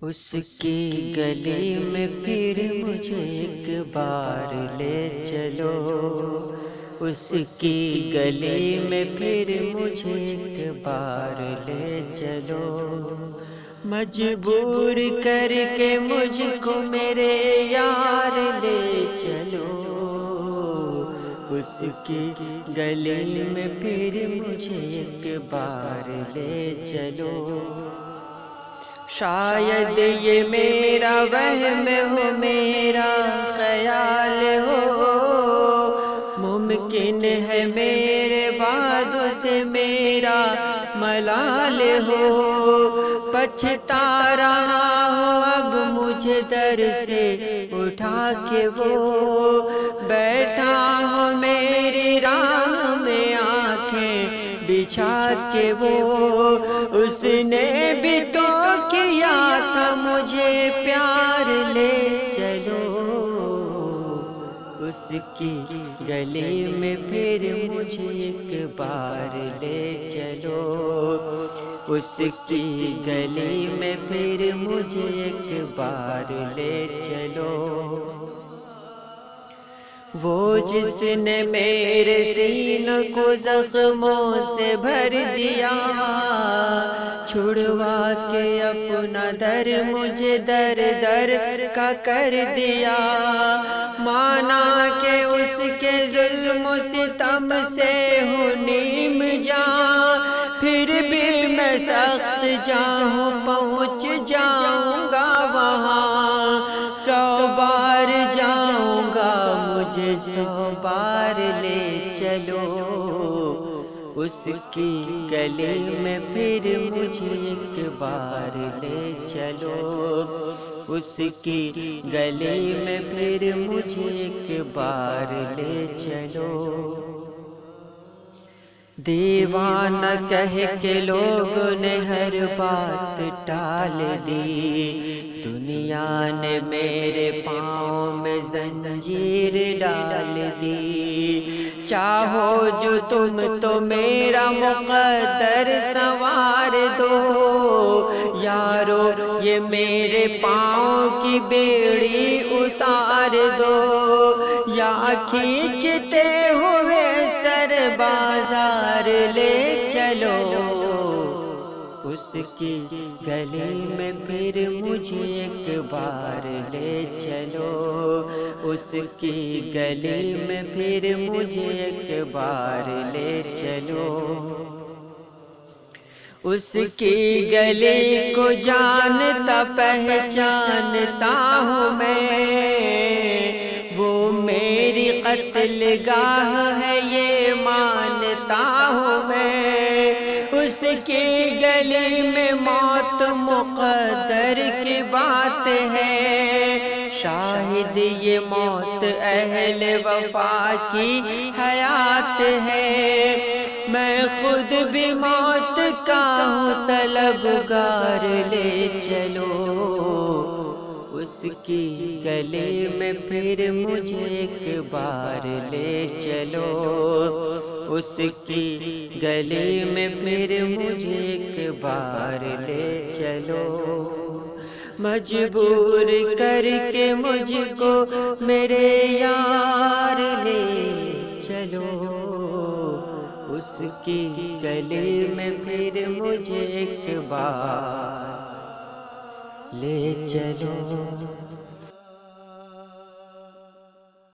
اس کی گلی میں پھر مجھے ایک بار لے چلو، اس کی گلی میں پھر مجھے ایک بار لے چلو، مجبور کر کے مجھ کو میرے یار لے چلو، اس کی گلی میں پھر مجھے ایک بار لے چلو۔ شاید یہ میرا وہم ہو، میرا خیال ہو، ممکن ہے میرے وعدوں سے میرا ملال ہو، پچھتا رہا ہو اب مجھے در سے اٹھا کے وہ، بیٹھا ہو میری راہ میں آنکھیں بچھا کے وہ، اس نے بھی تو کیا تھا مجھے پیار لے چلو، اس کی گلی میں پھر مجھے ایک بار لے چلو، اس کی گلی میں پھر مجھے ایک بار لے چلو۔ وہ جس نے میرے سینوں کو زخموں سے بھر دیا، چھڑوا کے اپنا در مجھے در در کا کر دیا، مانا کہ اس کے ظلم و ستم سے ہوں نیم جان، پھر بھی میں سخت جاؤں پہنچ جاؤں گا وہاں، 100 بار جاؤں گا مجھے 100 بار لے چلو، اس کی گلی میں پھر مجھے ایک بار لے چلو، اس کی گلی میں پھر مجھے ایک بار لے چلو۔ دیوانہ کہہ کے لوگوں نے ہر بات ٹال دی، دنیا نے میرے پاؤں میں زنجیر ڈال دی، چاہو جو تم تو میرا مقدر سنوار دو، یارو یہ میرے پاؤں کی بیڑی اتار دو، یا کھینچتے ہوئے سر بازار لے چلو، اس کی گلی میں پھر مجھے ایک بار لے چلو، اس کی گلی میں پھر مجھے ایک بار لے چلو۔ اس کی گلی کو جانتا پہچانتا ہوں میں، وہ میری قتل گاہ ہے یہ مانتا ہوں میں، اس کی گلی میں موت مقدر کی بات ہے، شاہد یہ موت اہل وفا کی حیات ہے، میں خود بھی موت کا ہوں طلبگار لے چلو، اس کی گلی میں پھر مجھے ایک بار لے چلو، اس کی گلی میں پھر مجھے ایک بار لے چلو، مجبور کر کے مجھ کو میرے یار لے چلو، اس کی گلی میں پھر مجھے ایک بار لے چلو۔